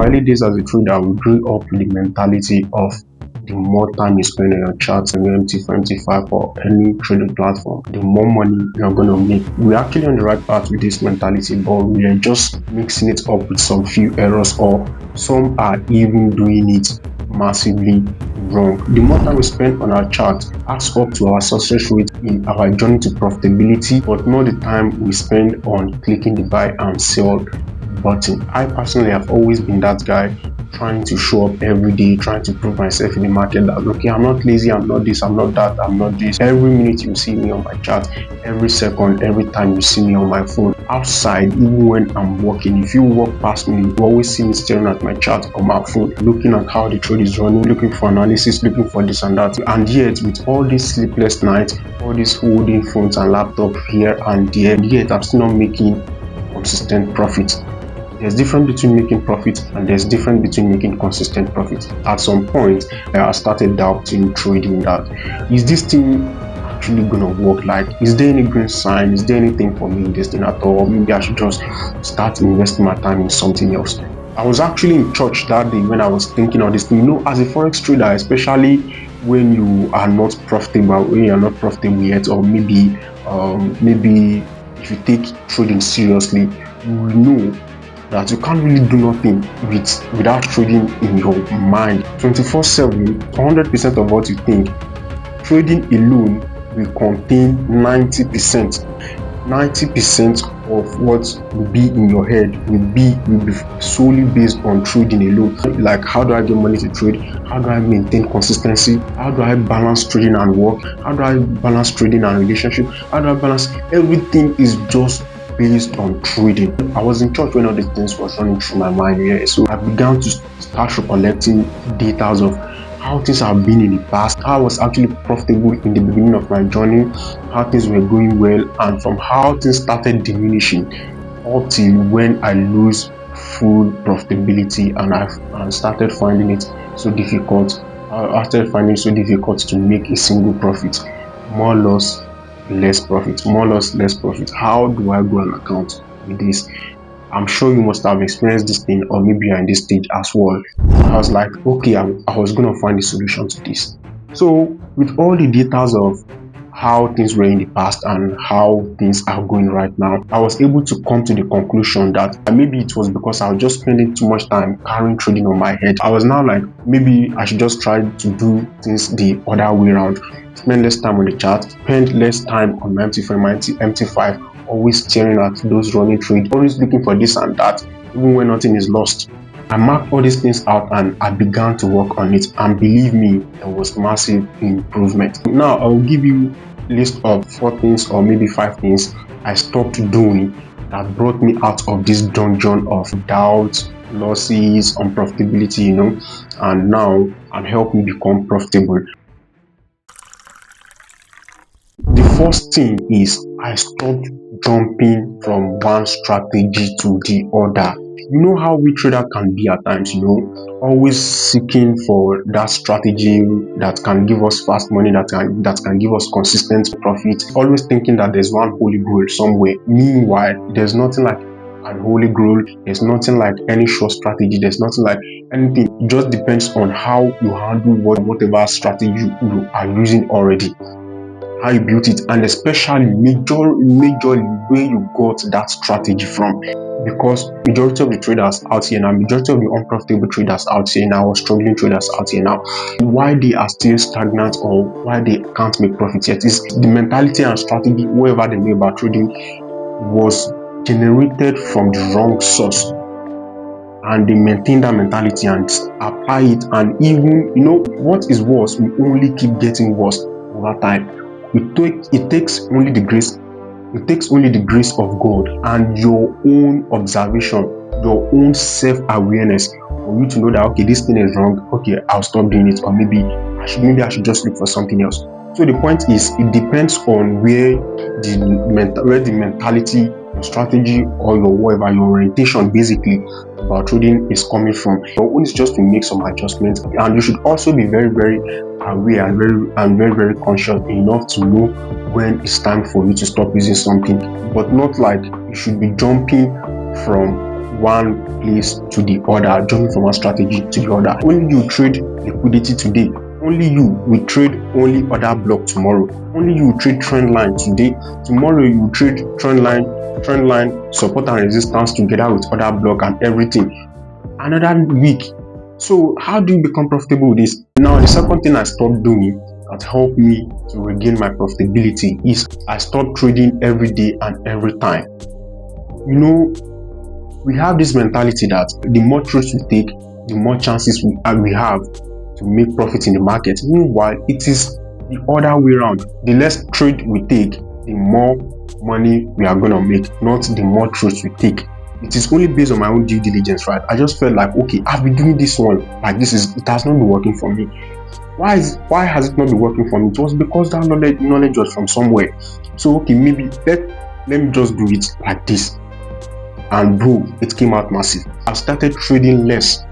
early days as a trader, we grew up with the mentality of the more time you spend on your charts and your MT4, MT5 or any trading platform, the more money you're going to make. We're actually on the right path with this mentality, but we are just mixing it up with some few errors, or some are even doing it massively wrong. The more time we spend on our chart adds up to our success rate in our journey to profitability, but not the time we spend on clicking the buy and sell button. I personally have always been that guy, trying to show up every day, trying to prove myself in the market that okay, I'm not lazy, I'm not this, I'm not that, I'm not this. Every minute you see me on my chart, every second, every time you see me on my phone, outside, even when I'm working, if you walk past me, you always see me staring at my chart on my phone, looking at how the trade is running, looking for analysis, looking for this and that. And yet, with all these sleepless nights, all these holding phones and laptop here and there, yet I'm still not making consistent profits. There's difference between making profit and there's difference between making consistent profit. At some point, I started doubting trading that, is this thing actually gonna work? Like, is there any green sign? Is there anything for me in this thing at all? Maybe I should just start investing my time in something else. I was actually in church that day when I was thinking of this thing. You know, as a Forex trader, especially when you are not profitable yet, or maybe if you take trading seriously, you will know that you can't really do nothing without trading in your mind 24/7. 100% of what you think, trading alone will contain 90%. 90% of what will be in your head will be solely based on trading alone. Like, how do I get money to trade? How do I maintain consistency? How do I balance trading and work? How do I balance trading and relationship? How do I balance? Everything is just based on trading. I was in church when all these things was running through my mind here, so I began to start recollecting data of how things have been in the past, how I was actually profitable in the beginning of my journey, how things were going well, and from how things started diminishing up till when I lose full profitability and started finding it so difficult. I started finding it so difficult to make a single profit. More loss, less profit, more loss, less profit. How do I go and account with this? I'm sure you must have experienced this thing, or maybe you're in this stage as well. I was like, okay, I was going to find a solution to this. So with all the data of how things were in the past and how things are going right now, I was able to come to the conclusion that maybe it was because I was just spending too much time carrying trading on my head. I was now like, maybe I should just try to do things the other way around. Spend less time on the chart, spend less time on my MT4, my MT5, always staring at those running trades, always looking for this and that, even when nothing is lost. I marked all these things out and I began to work on it, and believe me, there was massive improvement. Now I'll give you a list of 4 things or maybe 5 things I stopped doing that brought me out of this dungeon of doubt, losses, unprofitability, and now and helped me become profitable. The first thing is I stopped jumping from one strategy to the other. You know how we trader can be at times, always seeking for that strategy that can give us fast money, that can give us consistent profit, always thinking that there's one holy grail somewhere. Meanwhile, there's nothing like an holy grail, there's nothing like any sure strategy, there's nothing like anything. It just depends on how you handle whatever strategy you are using already, how you built it, and especially majorly where you got that strategy from. Because majority of the traders out here now, majority of the unprofitable traders out here now, or struggling traders out here now, why they are still stagnant or why they can't make profit yet is the mentality and strategy, whatever they know about trading, was generated from the wrong source. And they maintain that mentality and apply it, and even what is worse will only keep getting worse over time. It takes only the grace of God and your own observation, your own self-awareness for you to know that okay, this thing is wrong, okay, I'll stop doing it, or maybe I should just look for something else. So the point is, it depends on where the mentality, your strategy, or your whatever, your orientation basically about trading is coming from. Your own is just to make some adjustments, and you should also be very, very aware and very, very conscious enough to know when it's time for you to stop using something, but not like you should be jumping from one place to the other, jumping from one strategy to the other. Only you trade liquidity today. Only you will trade only order block tomorrow. Only you will trade trend line today. Tomorrow you will trade trend line, support and resistance together with order block and everything. Another week. So how do you become profitable with this? Now the second thing I stopped doing that helped me to regain my profitability is I stopped trading every day and every time. We have this mentality that the more trades we take, the more chances we have to make profit in the market. Meanwhile, it is the other way around. The less trade we take, the more money we are going to make, not the more trades we take. It is only based on my own due diligence, right? I just felt like, okay, I've been doing this one, like it has not been working for me. Why has it not been working for me? It was because that knowledge was from somewhere. So okay, maybe let me just do it like this. And bro, it came out massive. I started trading less.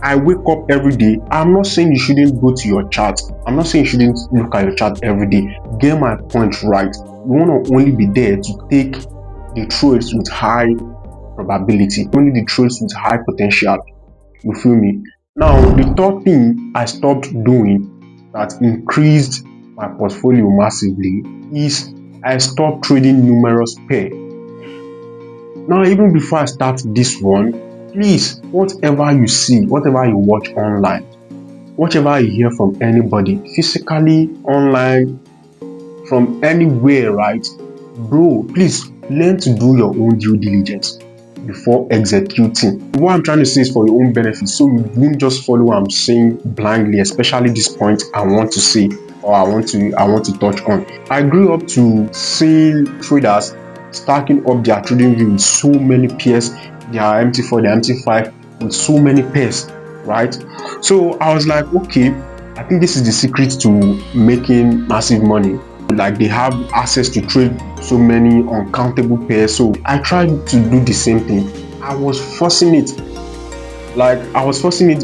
I wake up every day. I'm not saying you shouldn't go to your chart. I'm not saying you shouldn't look at your chart every day. Get my point right. You want to only be there to take the trades with high probability, only the trades with high potential. You feel me? Now, the third thing I stopped doing that increased my portfolio massively is I stopped trading numerous pairs. Now, even before I start this one, please, whatever you see, whatever you watch online, whatever you hear from anybody, physically, online, from anywhere, right? Bro, please learn to do your own due diligence before executing. What I'm trying to say is for your own benefit, so you won't just follow what I'm saying blindly, especially this point I want to say or I want to touch on. I grew up to see traders stacking up their trading view with so many pairs, their MT4, their MT5 with so many pairs, right? So I was like, okay, I think this is the secret to making massive money. Like they have access to trade so many uncountable pairs. So I tried to do the same thing. I was forcing it,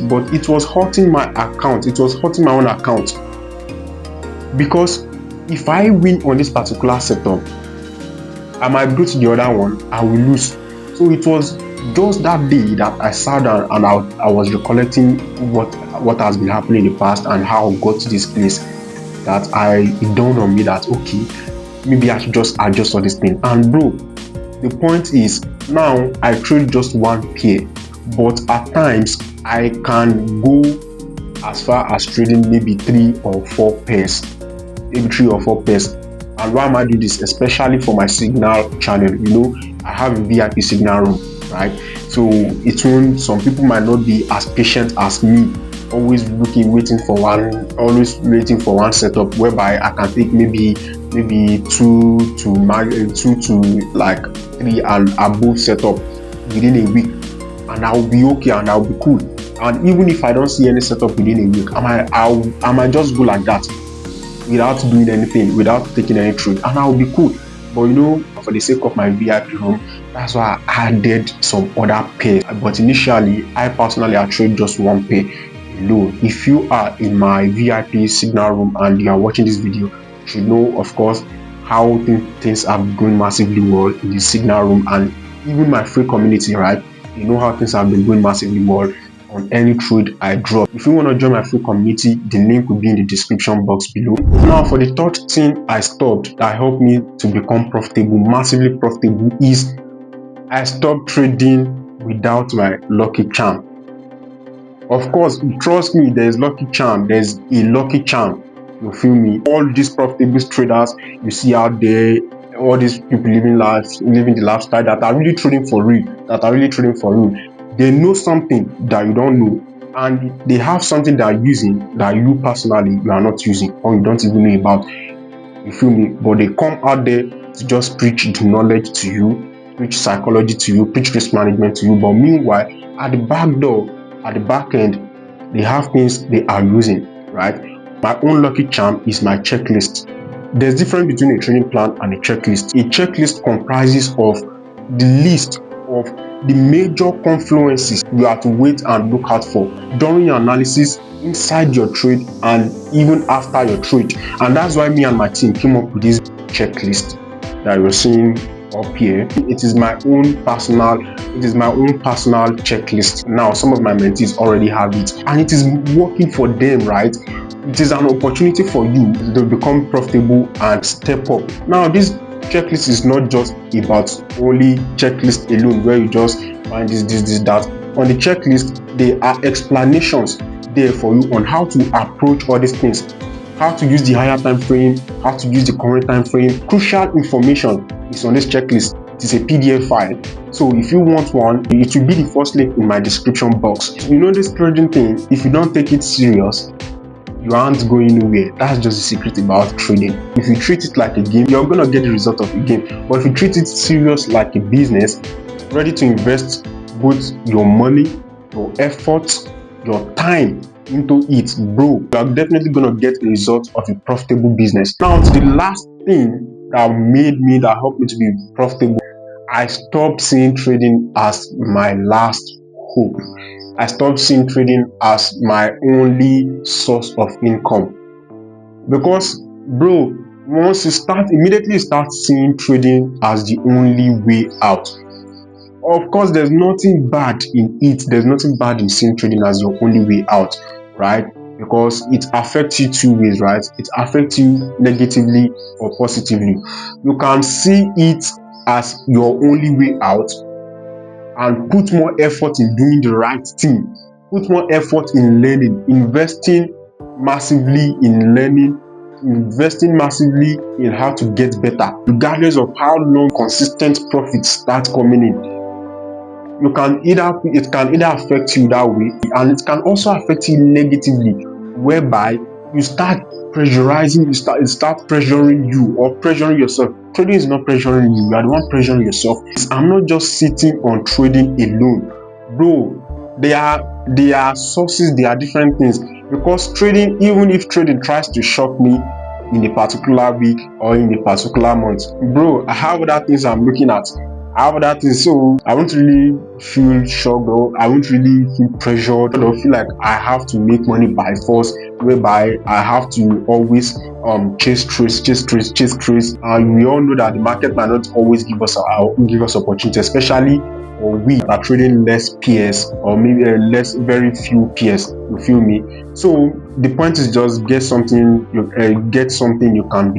but it was hurting my account. It was hurting my own account. Because if I win on this particular setup, I might go to the other one, I will lose. So it was just that day that I sat down and I was recollecting what has been happening in the past and how I got to this place, that it dawned on me that okay, maybe I should just adjust all this thing. And bro, the point is now I trade just one pair, but at times I can go as far as trading maybe 3 or 4 pairs. And why am I doing this? Especially for my signal channel. I have a VIP signal room, right? So some people might not be as patient as me, always waiting for one setup whereby I can take maybe 2 to like 3 and above setup within a week, and I'll be okay and I'll be cool. And even if I don't see any setup within a week, I might just go like that without doing anything, without taking any trade, and I'll be cool. But for the sake of my VIP room, that's why I added some other pairs. But initially, I trade just one pair alone. If you are in my VIP signal room and you are watching this video, you should know, of course, how things have gone massively well in the signal room, and even my free community, right? You know how things have been going massively well on any trade I drop. If you want to join my free community, the link will be in the description box below. Now, for the third thing I stopped that helped me to become profitable, massively profitable, is I stopped trading without my lucky charm. Of course, trust me, there's lucky charm. There's a lucky charm. You feel me? All these profitable traders you see out there, all these people living the lifestyle that are really trading for real, they know something that you don't know, and they have something they are using that you personally you are not using or you don't even know about. You feel me? But they come out there to just preach the knowledge to you, preach psychology to you, preach risk management to you. But meanwhile, at the back door, at the back end, they have things they are using, right? My own lucky charm is my checklist. There's difference between a training plan and a checklist. A checklist comprises of the list of the major confluences you have to wait and look out for during your analysis, inside your trade, and even after your trade. And that's why me and my team came up with this checklist that you're seeing up here. It is my own personal checklist. Now some of my mentees already have it and it is working for them, right? It is an opportunity for you to become profitable and step up. Now this checklist is not just about only checklist alone where you just find this, that. On the checklist there are explanations there for you on how to approach all these things, how to use the higher time frame, how to use the current time frame. Crucial information is on this checklist. It is a PDF file. So if you want one, it will be the first link in my description box. You know this trading thing, if you don't take it serious, you aren't going nowhere. That's just the secret about trading. If you treat it like a game, you're gonna get the result of a game. But if you treat it serious like a business, ready to invest both your money, your effort, your time into it, bro, you are definitely gonna get a result of a profitable business. Now to the last thing that helped me to be profitable, I stopped seeing trading as my last hope. I stopped seeing trading as my only source of income. Because bro, once you immediately start seeing trading as the only way out, of course there's nothing bad in it. There's nothing bad in seeing trading as your only way out, right? Because it affects you two ways, right? It affects you negatively or positively. You can see it as your only way out and put more effort in doing the right thing, put more effort in learning, investing massively in learning, investing massively in how to get better, regardless of how long consistent profits start coming in. It can either affect you that way, and it can also affect you negatively, whereby you start pressurizing, it start pressuring you or pressuring yourself. Trading is not pressuring you, you are the one pressuring yourself. I'm not just sitting on trading alone, bro. There are sources, there are different things. Because trading, even if trading tries to shock me in a particular week or in a particular month, bro, I have other things I'm looking at. So I won't really feel shocked, or I won't really feel pressured, or feel like I have to make money by force, whereby I have to always chase trades. We all know that the market might not always give us opportunity, especially for we that are trading less PS, or maybe very few PS. You feel me? So the point is just get something you can be doing get something you can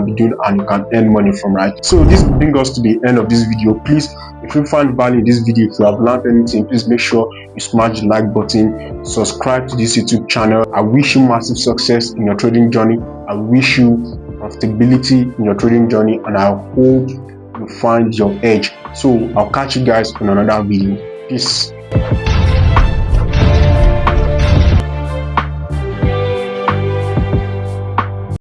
be doing and you can earn money from, right? So this brings us to the end of this video. Please, if you find value in this video, if you have learned anything, please make sure you smash the like button, subscribe to this YouTube channel. I wish you massive success in your trading journey. I wish you profitability in your trading journey, and I hope you find your edge. So I'll catch you guys on another video. Peace.